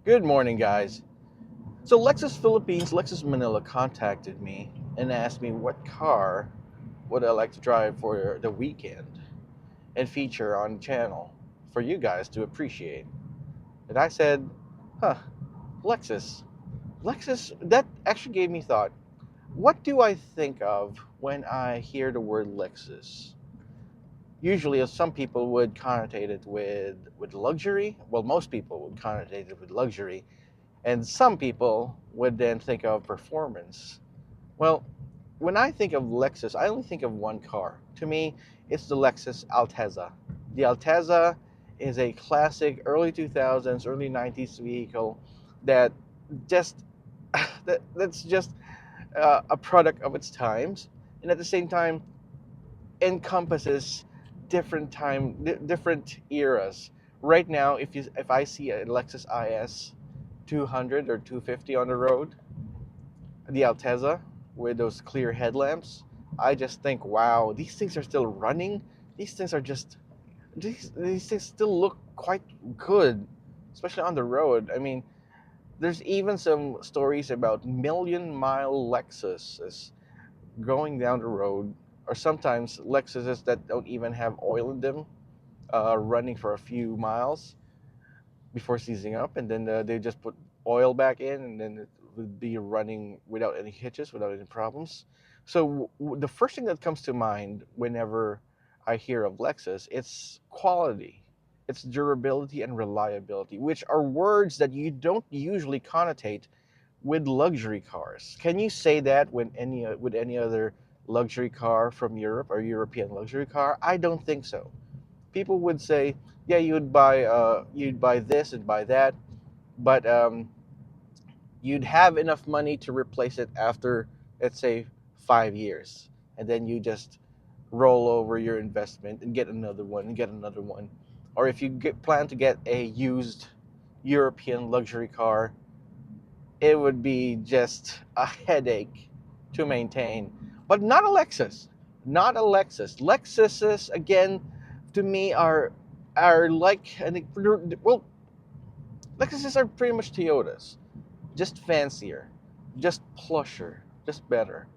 Good morning, guys. So Lexus Philippines, Lexus Manila contacted me and asked me what car would I like to drive for the weekend and feature on the channel for you guys to appreciate. And I said, huh, Lexus. Lexus, that actually gave me thought. What do I think of when I hear the word Lexus? Usually, some people would connotate it with luxury. Well, most people would connotate it with luxury. And some people would then think of performance. Well, when I think of Lexus, I only think of one car. To me, it's the Lexus Altezza. The Altezza is a classic early 2000s, early 90s vehicle that just that's just a product of its times, and at the same time encompasses different eras. Right now, if I see a Lexus IS 200 or 250 on the road, the Altezza with those clear headlamps, I just think, wow, these things are still running. These things are just these things still look quite good, especially on the road. I mean, there's even some stories about million-mile Lexuses going down the road, or sometimes Lexuses that don't even have oil in them, running for a few miles before seizing up, and then they just put oil back in, and then it would be running without any hitches, without any problems. So the first thing that comes to mind whenever I hear of Lexus, it's quality, it's durability and reliability, which are words that you don't usually connotate with luxury cars. Can you say that with any other luxury car from Europe or European luxury car? I don't think so. People would say, yeah, you'd buy this and buy that, but you'd have enough money to replace it after, let's say, 5 years, and then you just roll over your investment and get another one and get another one. Or if you plan to get a used European luxury car, it would be just a headache to maintain. But not a Lexus. Not a Lexus. Lexuses, again, to me are like well, Lexuses are pretty much Toyotas, just fancier, just plusher, just better.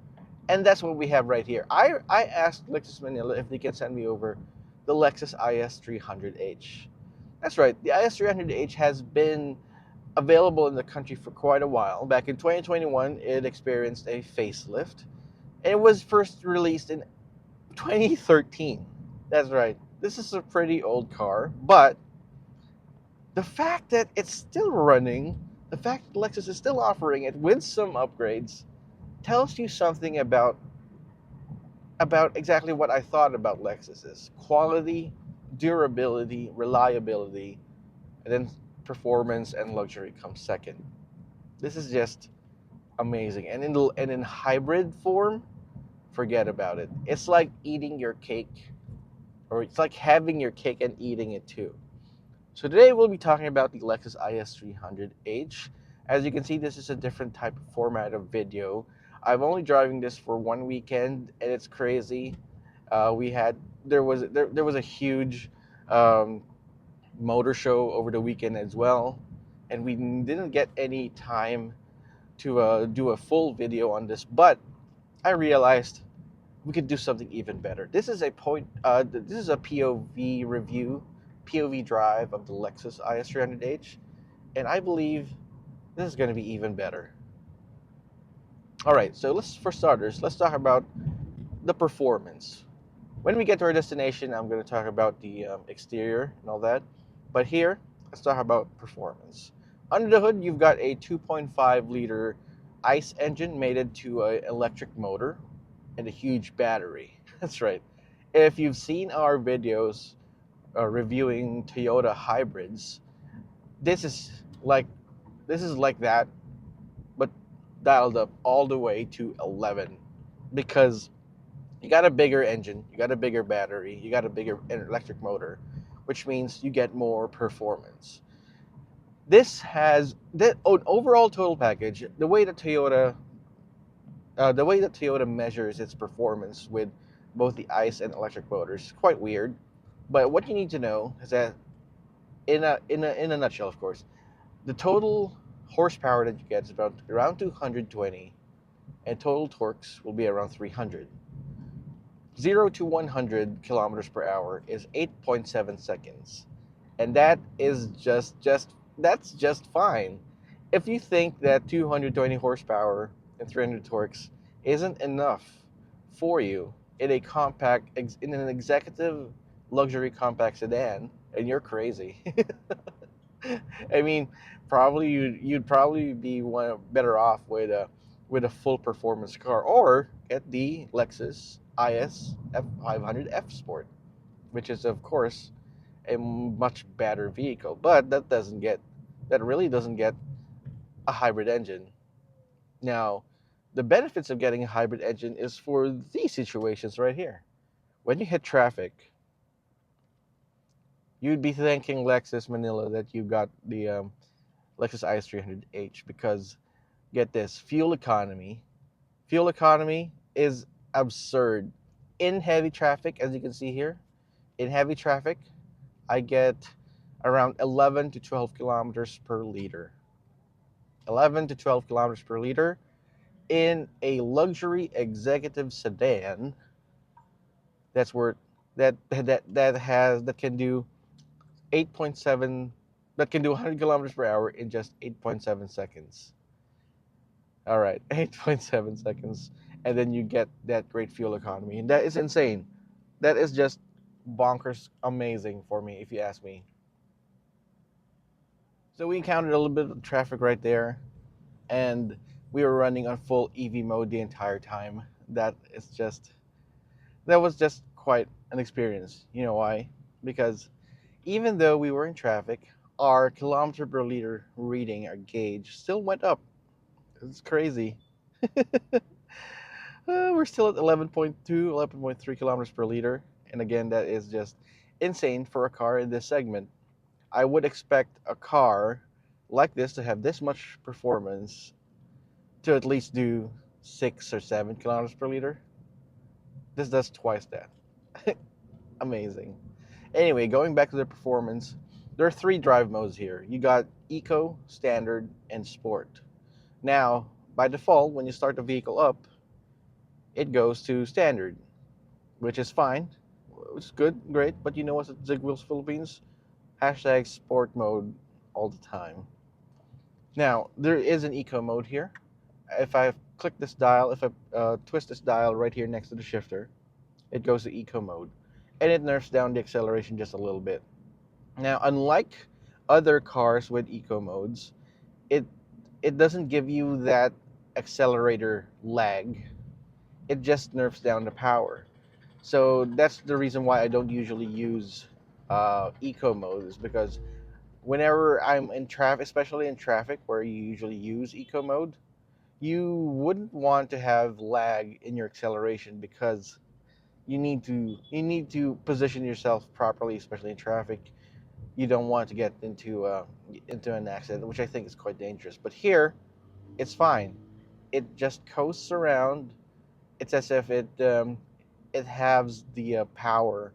And that's what we have right here. I asked Lexus Manila if they can send me over the Lexus IS300h. That's right, the IS300h has been available in the country for quite a while. Back in 2021, it experienced a facelift, and it was first released in 2013. That's right. This is a pretty old car, but the fact that it's still running, the fact that Lexus is still offering it with some upgrades, tells you something about exactly what I thought about Lexus's quality, durability, reliability, and then performance and luxury comes second. This is just amazing. And in hybrid form, forget about it. It's like eating your cake, or it's like having your cake and eating it too. So today we'll be talking about the Lexus IS300h. As you can see, this is a different type of format of video. I'm only driving this for one weekend, and it's crazy. We had there was a huge um, motor show over the weekend as well, and we didn't get any time to do a full video on this. But I realized we could do something even better. This is a POV review, POV drive of the Lexus IS300h, and I believe this is going to be even better. All right, so for starters, let's talk about the performance. When we get to our destination, I'm going to talk about the exterior and all that. But here, let's talk about performance. Under the hood, you've got a 2.5 liter ICE engine mated to an electric motor and a huge battery. That's right. If you've seen our videos reviewing Toyota hybrids, this is like this is like that, but dialed up all the way to 11, because you got a bigger engine, you got a bigger battery, you got a bigger electric motor, which means you get more performance. This has that overall total package. The way that Toyota measures its performance with both the ICE and electric motors is quite weird. But what you need to know is that, in a nutshell, of course, The total horsepower that you get is about around 220, and total torques will be around 300. 0 to 100 kilometers per hour is 8.7 seconds, and that is that's just fine. If you think that 220 horsepower and 300 torques isn't enough for you in a in an executive luxury compact sedan, and you're crazy. I mean, probably you'd probably be better off with a full performance car, or get the Lexus IS F500F Sport, which is of course a much better vehicle, but that really doesn't get a hybrid engine. Now, the benefits of getting a hybrid engine is for these situations right here. When you hit traffic, you'd be thanking Lexus Manila that you got the Lexus IS300h, because get this, fuel economy. Fuel economy is absurd. In heavy traffic, as you can see here, in heavy traffic, I get around 11 to 12 kilometers per liter. 11 to 12 kilometers per liter in a luxury executive sedan. That's where that can do 8.7, that can do 100 kilometers per hour in just 8.7 seconds. All right, 8.7 seconds, and then you get that great fuel economy, and that is insane. That is just bonkers amazing for me, if you ask me. So we encountered a little bit of traffic right there, and we were running on full EV mode the entire time. That was just quite an experience. You know why? Because even though we were in traffic, our kilometer per liter reading, our gauge, still went up. It's crazy. We're still at 11.2, 11.3 kilometers per liter. And again, that is just insane for a car in this segment. I would expect a car like this to have this much performance to at least do 6 or 7 kilometers per liter. This does twice that. Amazing. Anyway, going back to the performance, there are 3 drive modes here. You got Eco, Standard, and Sport. Now, by default, when you start the vehicle up, it goes to Standard, which is fine, which is good, great, but you know what's at ZIGWHEELS Philippines? Hashtag Sport mode all the time. Now, there is an Eco mode here. If I click this dial, if I twist this dial right here next to the shifter, it goes to Eco mode, and it nerfs down the acceleration just a little bit. Now, unlike other cars with Eco modes, it doesn't give you that accelerator lag. It just nerfs down the power. So that's the reason why I don't usually use Eco modes, because whenever I'm in traffic, especially in traffic where you usually use Eco mode, you wouldn't want to have lag in your acceleration, because you need to position yourself properly, especially in traffic. You don't want to get into an accident, which I think is quite dangerous. But here, it's fine. It just coasts around. It's as if it has the power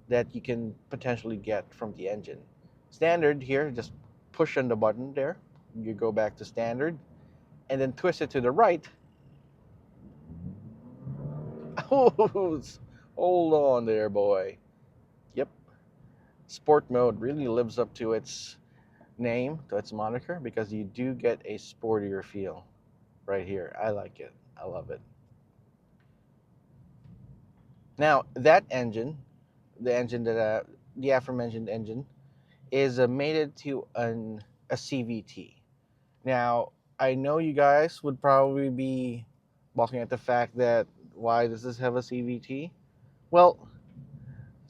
that you can potentially get from the engine. Standard here, just push on the button there. You go back to standard, and then twist it to the right. Oh, hold on there, boy. Yep. Sport mode really lives up to its name, to its moniker, because you do get a sportier feel right here. I like it. I love it. Now, that engine, the aforementioned engine, is mated to a CVT. Now, I know you guys would probably be balking at the fact that why does this have a CVT? Well,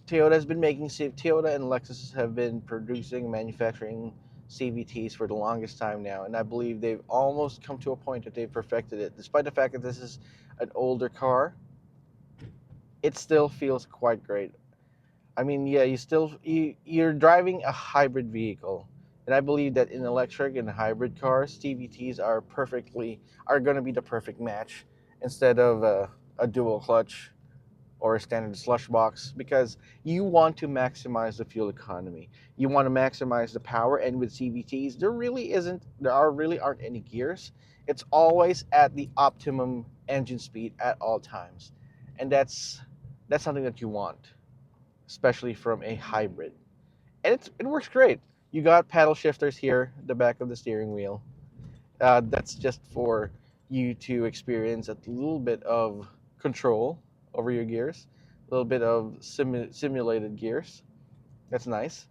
Toyota and Lexus have been producing, manufacturing CVTs for the longest time now, and I believe they've almost come to a point that they've perfected it. Despite the fact that this is an older car, it still feels quite great. I mean, yeah, you're driving a hybrid vehicle, and I believe that in electric and hybrid cars, CVTs are going to be the perfect match instead of a dual clutch or a standard slush box, because you want to maximize the fuel economy. You want to maximize the power, and with CVTs, there really aren't any gears. It's always at the optimum engine speed at all times, and that's something that you want, especially from a hybrid. And it works great. You got paddle shifters here at the back of the steering wheel. That's just for you to experience a little bit of control over your gears, a little bit of simulated gears. That's nice.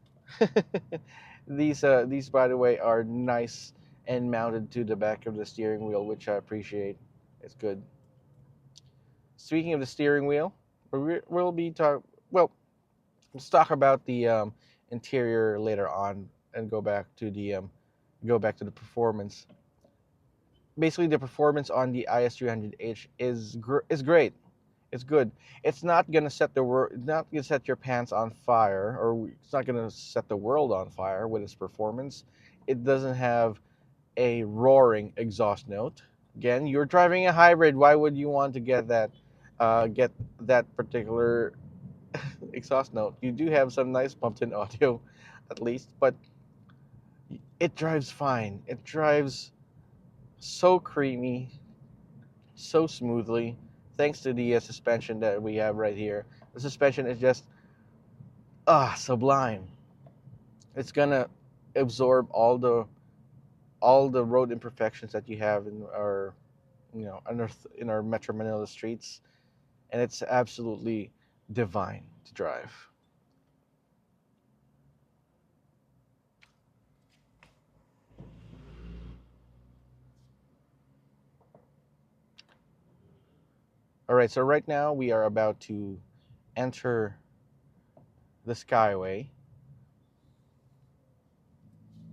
These, by the way, are nice and mounted to the back of the steering wheel, which I appreciate. It's good. Speaking of the steering wheel, we'll be talk. Well, let's talk about the interior later on, and go back to the performance. Basically, the performance on the IS300h is great. It's good. It's not gonna set the world. It's not gonna set your pants on fire, or it's not gonna set the world on fire with its performance. It doesn't have a roaring exhaust note. Again, you're driving a hybrid. Why would you want to get that particular exhaust note? You do have some nice built-in audio, at least, but it drives fine. It drives so creamy, so smoothly, thanks to the suspension that we have right here. The suspension is just sublime. It's gonna absorb all the road imperfections that you have in our in our Metro Manila streets, and it's absolutely divine to drive. All right, so right now we are about to enter the Skyway.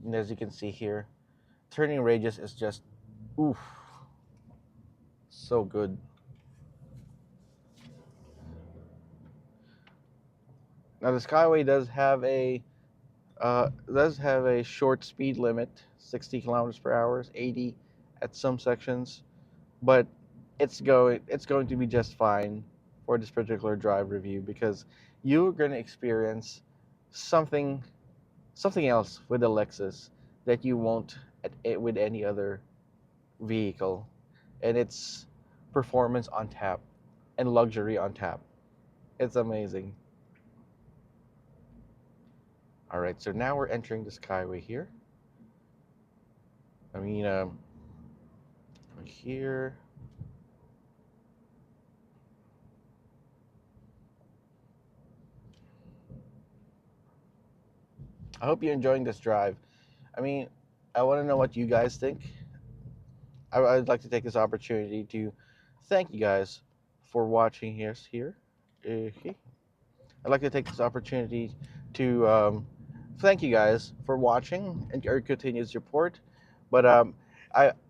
And as you can see here, turning radius is just, oof, so good. Now the Skyway does have a short speed limit, 60 kilometers per hour, 80 at some sections, but it's going to be just fine for this particular drive review, because you're going to experience something else with the Lexus that you won't with any other vehicle, and it's performance on tap and luxury on tap. It's amazing. All right, so now we're entering the Skyway here. I mean, here. I hope you're enjoying this drive. I mean, I want to know what you guys think. I'd like to take this opportunity to thank you guys for watching here. Okay. I'd like to take this opportunity to thank you guys for watching and your continued support. But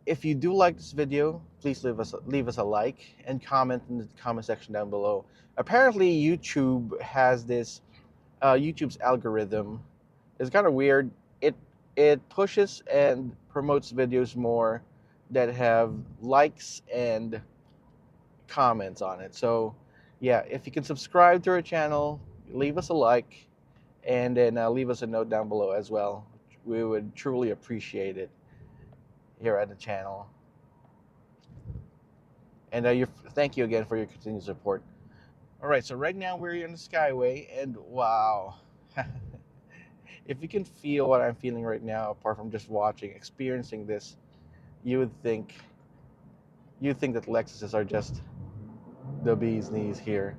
if you do like this video, please leave us a like and comment in the comment section down below. Apparently, YouTube's algorithm is kind of weird. It pushes and promotes videos more that have likes and comments on it. So yeah, if you can subscribe to our channel, leave us a like, and then leave us a note down below as well. We would truly appreciate it here at the channel. And thank you again for your continued support. All right, so right now we're in the Skyway, and wow. If you can feel what I'm feeling right now, apart from just experiencing this, you would think that Lexuses are just the bee's knees here.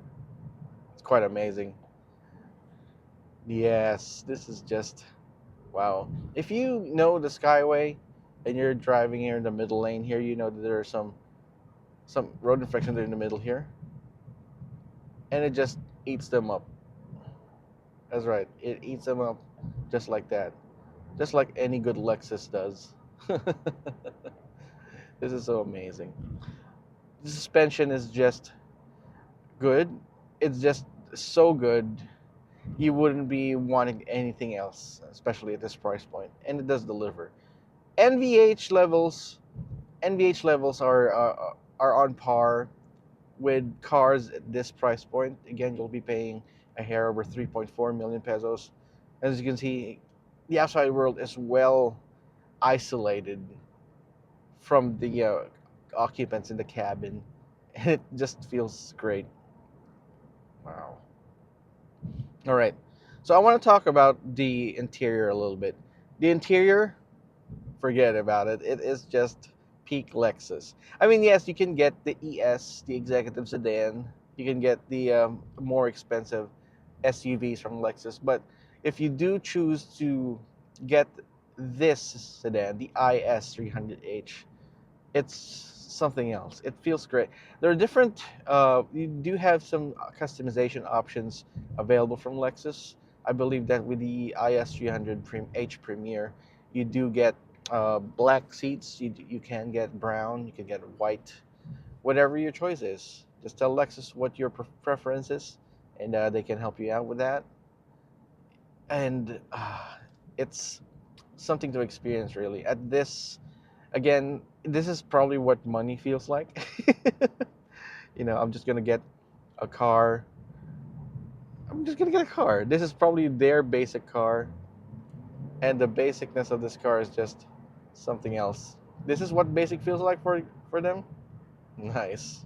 It's quite amazing. Yes, this is just wow. If you know the Skyway and you're driving here in the middle lane here, you know that there are some road infections in the middle here, and it just eats them up. That's right, it eats them up just like that, just like any good Lexus does. This is so amazing. The suspension is just good. It's just so good. You wouldn't be wanting anything else, especially at this price point, and it does deliver. NVH levels are on par with cars at this price point, again, you'll be paying a hair over 3.4 million pesos. As you can see, the outside world is well isolated from the occupants in the cabin, and it just feels great. Wow. All right. So I want to talk about the interior a little bit. The interior, forget about it. It is just peak Lexus. I mean, yes, you can get the ES, the executive sedan. You can get the more expensive SUVs from Lexus. But if you do choose to get this sedan, the IS300h, it's something else. It feels great. There are different. You do have some customization options available from Lexus. I believe that with the IS300H Premier, you do get black seats. You can get brown. You can get white. Whatever your choice is, just tell Lexus what your preference is, and they can help you out with that. And it's something to experience, really. At this, again, this is probably what money feels like. I'm just gonna get a car. I'm just gonna get a car. This is probably their basic car, and the basicness of this car is just something else. This is what basic feels like for them. Nice.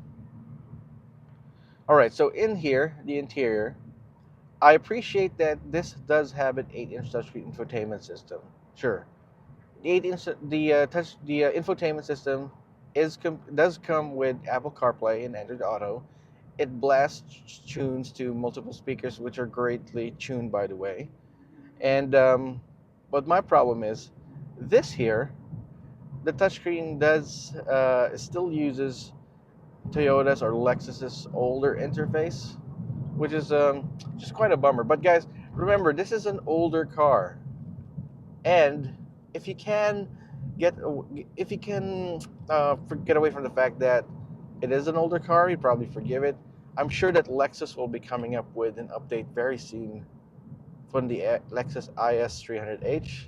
All right, so in here, the interior, I appreciate that this does have an 8-inch touchscreen infotainment system. Sure, the 8-inch the infotainment system does come with Apple CarPlay and Android Auto. It blasts tunes to multiple speakers, which are greatly tuned, by the way. And but my problem is this here. The touchscreen does still uses Toyota's or Lexus's older interface, which is just quite a bummer. But guys, remember, this is an older car, and if you can get if you can get away from the fact that it is an older car, you probably forgive it. I'm sure that Lexus will be coming up with an update very soon from the Lexus IS300h.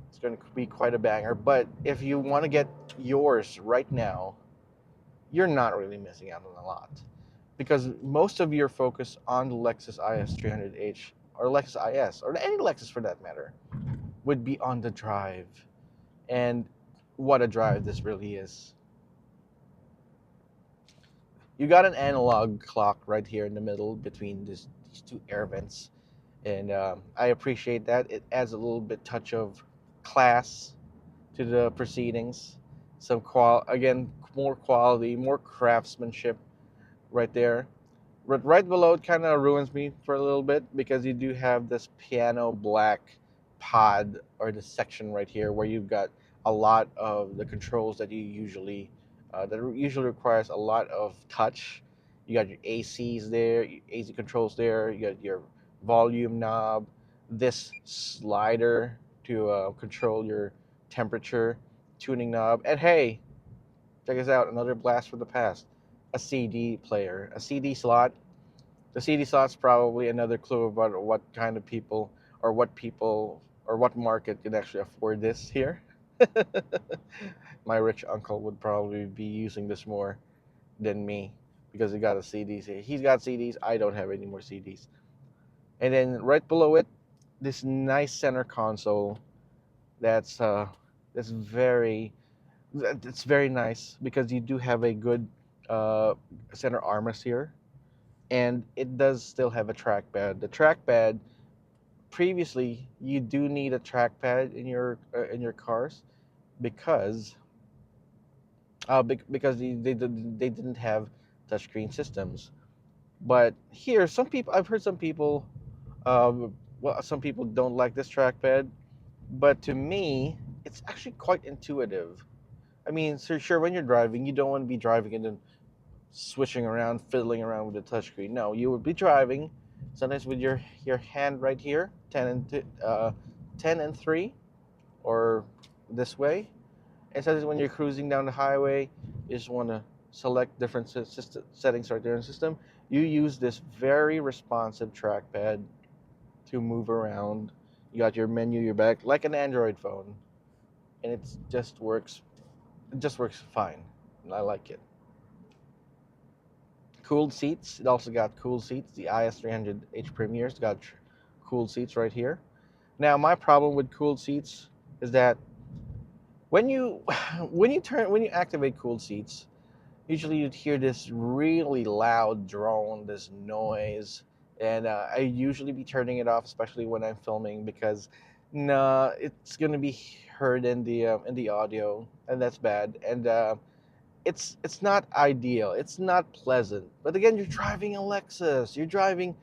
It's going to be quite a banger. But if you want to get yours right now, you're not really missing out on a lot, because most of your focus on the Lexus IS300h or Lexus IS or any Lexus for that matter would be on the drive. And what a drive this really is. You got an analog clock right here in the middle between these two air vents, and I appreciate that. It adds a little bit touch of class to the proceedings. Again, more quality, more craftsmanship right there. But right below, it kind of ruins me for a little bit, because you do have this piano black pod, or the section right here where you've got a lot of the controls that usually requires a lot of touch. You got your ACs there, your AC controls there. You got your volume knob, this slider to control your temperature, tuning knob, and hey, check this out, another blast from the past, a CD player, a CD slot. The CD slot's probably another clue about what kind of people, or what market can actually afford this here. My rich uncle would probably be using this more than me, because he got a CDs here. He's got CDs. I don't have any more CDs. And then right below it, this nice center console. That's uh, that's very it's very nice, because you do have a good uh, center armrest here, and it does still have a trackpad. The trackpad, previously, you do need a trackpad in your cars, because they didn't have touchscreen systems. But here, I've heard some people, some people don't like this trackpad, but to me, it's actually quite intuitive. I mean, so sure, when you're driving, you don't want to be driving and then switching around, fiddling around with the touchscreen. No, you would be driving, sometimes with your hand right here, 10 and 3, or this way. And sometimes when you're cruising down the highway, you just want to select different settings right there in the system. You use this very responsive trackpad to move around. You got your menu, your back, like an Android phone, and it just works. It just works fine, and I like it. Cooled seats. It also got cooled seats. The IS300h Premier's got cooled seats right here. Now, my problem with cooled seats is that when you when you activate cooled seats, usually you'd hear this really loud drone, this noise, and I usually be turning it off, especially when I'm filming, because nah, it's gonna be heard in the audio, and that's bad. And it's not ideal. It's not pleasant. But again, you're driving a Lexus. You're driving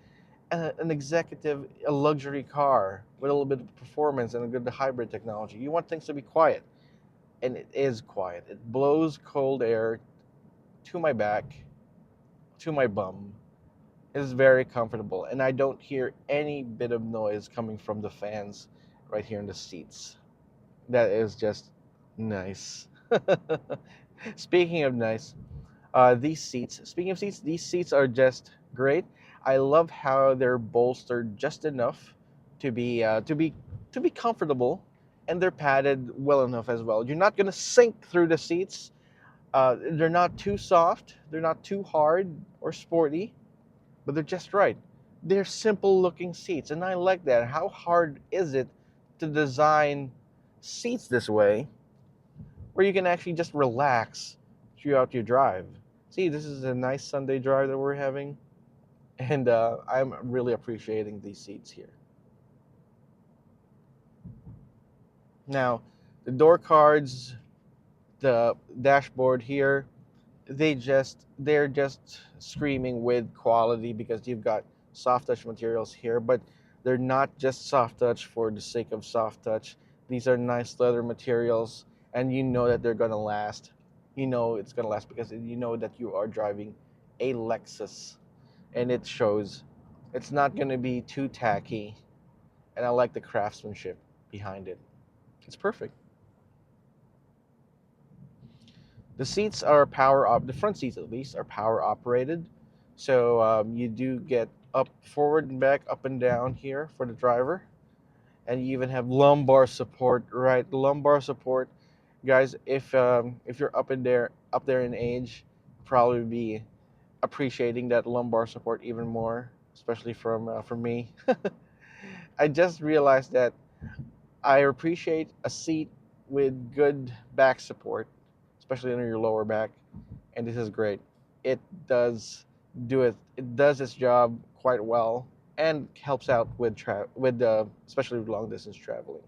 an executive, a luxury car with a little bit of performance and a good hybrid technology. You want things to be quiet, and it is quiet. It blows cold air to my back, to my bum. It is very comfortable, and I don't hear any bit of noise coming from the fans right here in the seats. That is just nice. Speaking of nice, these seats. Speaking of seats, these seats are just great. I love how they're bolstered just enough to be comfortable, and they're padded well enough as well. You're not gonna sink through the seats. They're not too soft. They're not too hard or sporty, but they're just right. They're simple looking seats, and I like that. How hard is it to design seats this way where you can actually just relax throughout your drive? See, this is a nice Sunday drive that we're having, and I'm really appreciating these seats here. Now, the door cards, the dashboard here, they're just screaming with quality because you've got soft touch materials here, but they're not just soft touch for the sake of soft touch. These are nice leather materials, and you know that they're gonna last. You know it's gonna last because you know that you are driving a Lexus, and it shows. It's not gonna be too tacky, and I like the craftsmanship behind it. It's perfect. The seats are the front seats at least are power operated. So you do get up, forward and back, up and down here for the driver. And you even have lumbar support, right? Lumbar support. Guys, if you're up there in age, probably be appreciating that lumbar support even more, especially from me. I just realized that I appreciate a seat with good back support, especially under your lower back, and this is great. It does It does its job quite well and helps out with especially with long distance traveling.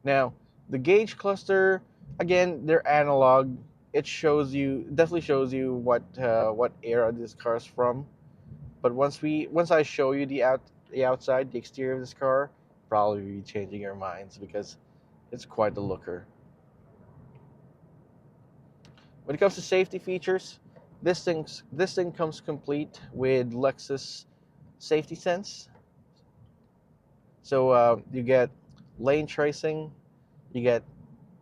Now, the gauge cluster, again, they're analog. It definitely shows you what era this car is from. But once I show you the outside, the exterior of this car, probably be changing your minds because it's quite the looker. When it comes to safety features, this thing comes complete with Lexus Safety Sense. So you get lane tracing, you get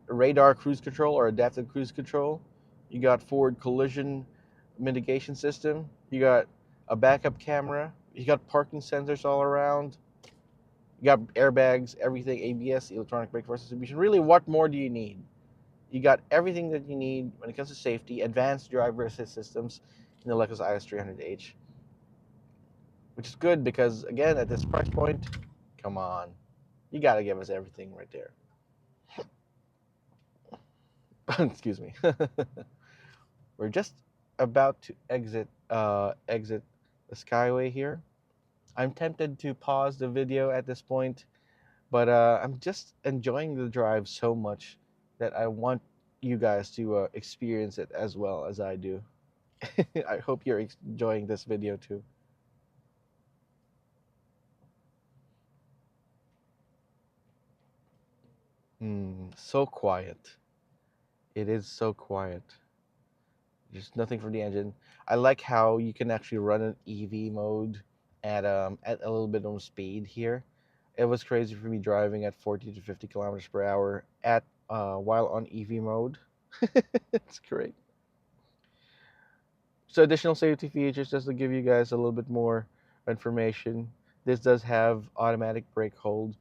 radar cruise control or adaptive cruise control, you got forward collision mitigation system, you got a backup camera, you got parking sensors all around, you got airbags, everything, ABS, electronic brake force distribution. Really, what more do you need? You got everything that you need when it comes to safety, advanced driver assist systems in the Lexus IS300h, which is good because, again, at this price point, come on, you got to give us everything right there. Excuse me. We're just about to exit the Skyway here. I'm tempted to pause the video at this point, but I'm just enjoying the drive so much that I want you guys to experience it as well as I do. I hope you're enjoying this video too. So quiet. It is so quiet. There's nothing from the engine. I like how you can actually run an EV mode at a little bit of speed here. It was crazy for me driving at 40 to 50 kilometers per hour while on EV mode. It's great. So additional safety features, just to give you guys a little bit more information. This does have automatic brake hold.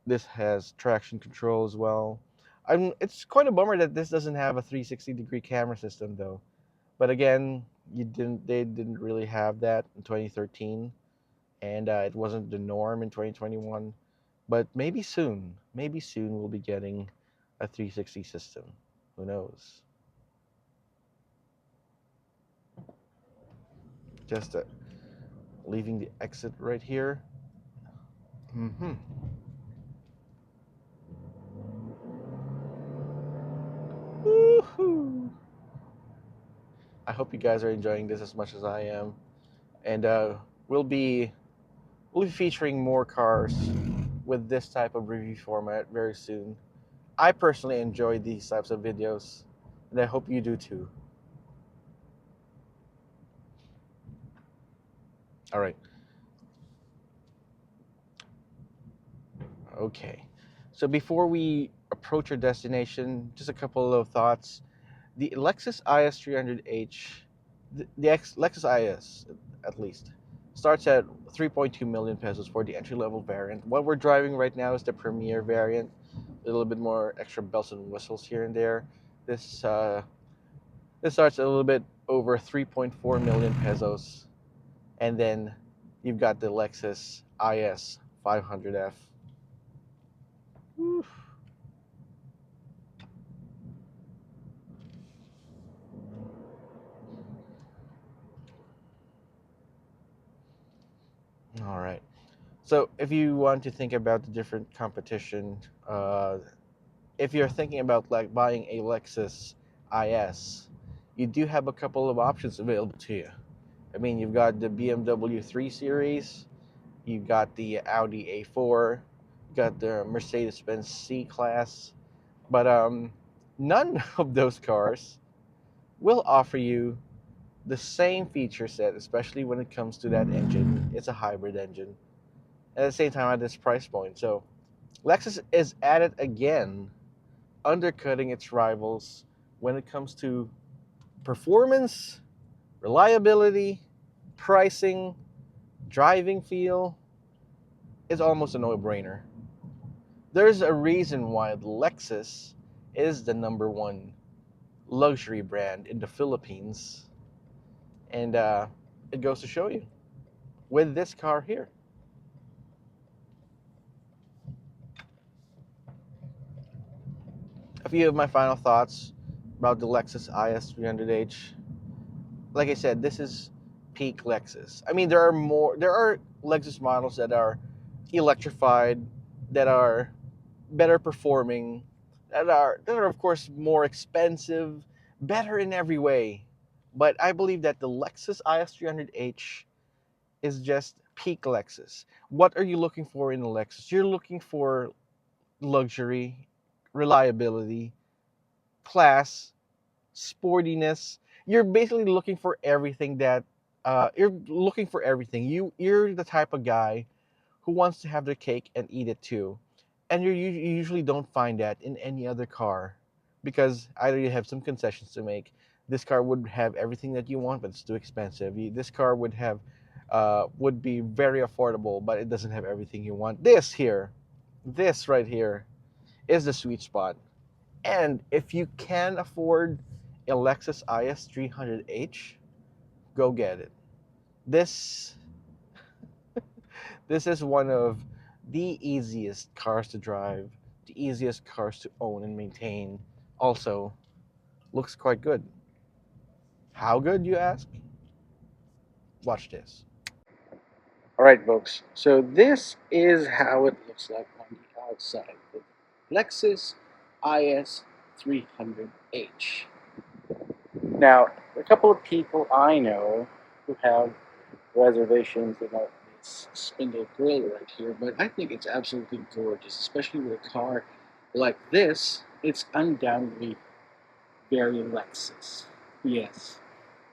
This has traction control as well. It's quite a bummer that this doesn't have a 360-degree camera system though. But again, They didn't really have that in 2013, and it wasn't the norm in 2021. But maybe soon we'll be getting a 360 system. Who knows? Just leaving the exit right here. Mm-hmm. Woohoo! I hope you guys are enjoying this as much as I am, and we'll be we'll be featuring more cars with this type of review format very soon. I personally enjoy these types of videos, and I hope you do too. All right. Okay. So before we approach our destination, just a couple of thoughts. The Lexus IS300h, Lexus IS at least, starts at 3.2 million pesos for the entry level variant. What we're driving right now is the premier variant, a little bit more extra bells and whistles here and there. This this starts at a little bit over 3.4 million pesos, and then you've got the Lexus IS 500F. Woo. All right. So if you want to think about the different competition, if you're thinking about like buying a Lexus IS, you do have a couple of options available to you. I mean, you've got the BMW 3 Series, you've got the Audi A4, you got the Mercedes-Benz C-Class, but none of those cars will offer you the same feature set, especially when it comes to that engine. It's a hybrid engine. At the same time, at this price point. So Lexus is at it again, undercutting its rivals when it comes to performance, reliability, pricing, driving feel. It's almost a no-brainer. There's a reason why Lexus is the number one luxury brand in the Philippines, and it goes to show you with this car here. A few of my final thoughts about the Lexus IS300h. Like I said, this is peak Lexus. I mean, there are Lexus models that are electrified, that are better performing, that are of course more expensive, better in every way. But I believe that the Lexus IS300h is just peak Lexus. What are you looking for in a Lexus? You're looking for luxury, reliability, class, sportiness. You're basically looking for everything that you're looking for everything. You're the type of guy who wants to have their cake and eat it too, and you usually don't find that in any other car, because either you have some concessions to make. This car would have everything that you want, but it's too expensive. This car would be very affordable, but it doesn't have everything you want. This right here is the sweet spot. And if you can afford a Lexus IS300h, go get it. This this is one of the easiest cars to drive, the easiest cars to own and maintain. Also, looks quite good. How good, you ask? Watch this. All right, folks. So this is how it looks like on the outside. The Lexus IS300h. Now, a couple of people I know who have reservations about this spindle grille right here, but I think it's absolutely gorgeous, especially with a car like this. It's undoubtedly very Lexus. Yes.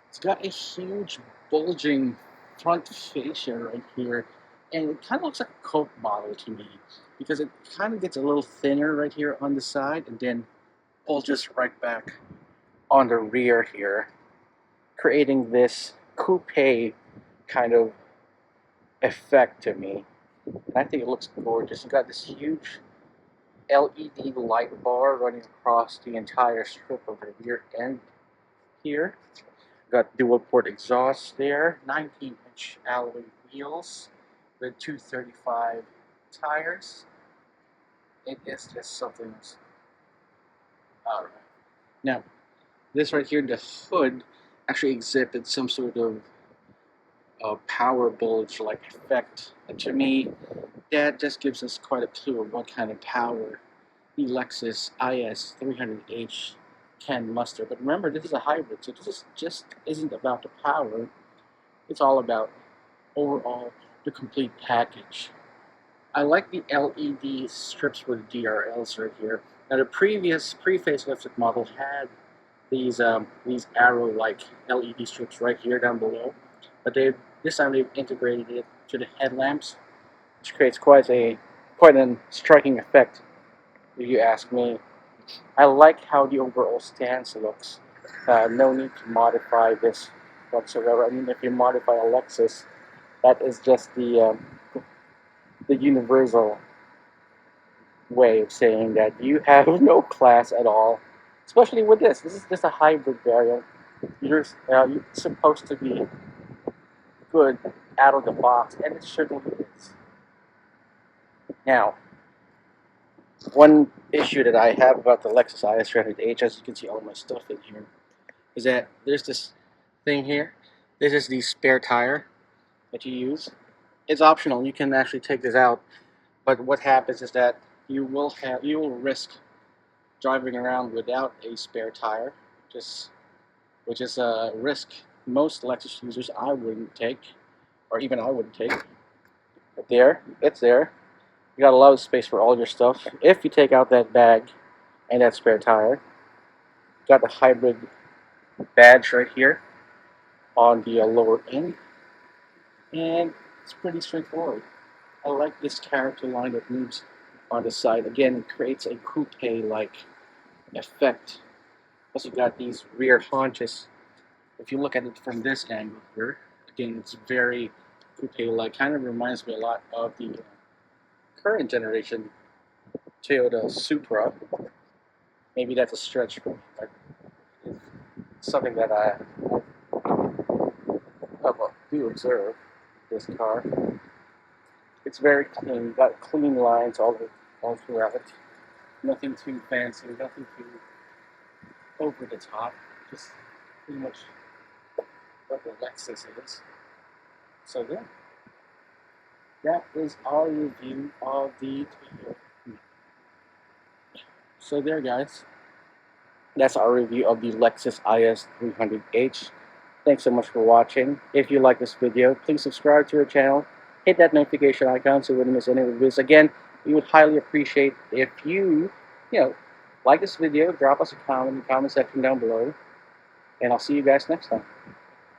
It's got a huge bulging front fascia right here, and it kind of looks like a Coke bottle to me, because it kind of gets a little thinner right here on the side and then bulges right back on the rear here, creating this coupe kind of effect to me. And I think it looks gorgeous. You got this huge LED light bar running across the entire strip of the rear end here. Got dual port exhaust there, 19-inch alloy wheels with 235 tires. It is just something else. Alright. Now, this right here, the hood actually exhibits some sort of power bulge-like effect. And to me, that just gives us quite a clue of what kind of power the Lexus IS300h can muster. But remember, this is a hybrid, so this just isn't about the power. It's all about overall the complete package. I like the LED strips for the DRLs right here. Now the previous pre-facelifted model had these arrow-like LED strips right here down below, but this time they've integrated it to the headlamps, which creates quite an striking effect, if you ask me. I like how the overall stance looks. No need to modify this whatsoever. I mean, if you modify a Lexus, that is just the universal way of saying that you have no class at all. Especially with this. This is just a hybrid variant. You're supposed to be good out of the box, and it certainly is. Now, one issue that I have about the Lexus IS300h, as you can see all my stuff in here, is that there's this thing here. This is the spare tire that you use. It's optional. You can actually take this out, but what happens is that you will risk driving around without a spare tire, which is a risk most Lexus users I wouldn't take, or even I wouldn't take. But it's there. You got a lot of space for all your stuff. If you take out that bag and that spare tire, you got the hybrid badge right here on the lower end, and it's pretty straightforward. I like this character line that moves on the side. Again, it creates a coupe-like effect. Also got these rear haunches. If you look at it from this angle here, again, it's very coupe-like. Kind of reminds me a lot of the current generation Toyota Supra. Maybe that's a stretch, but it's something that I do observe this car. It's very clean. Got clean lines all throughout it. Nothing too fancy. Nothing too over the top. Just pretty much what the Lexus is. So yeah, that is our review of the Toyota. So there, guys. That's our review of the Lexus IS300h. Thanks so much for watching. If you like this video, please subscribe to our channel. Hit that notification icon so you wouldn't miss any reviews. Again, we would highly appreciate if you like this video. Drop us a comment in the comment section down below. And I'll see you guys next time.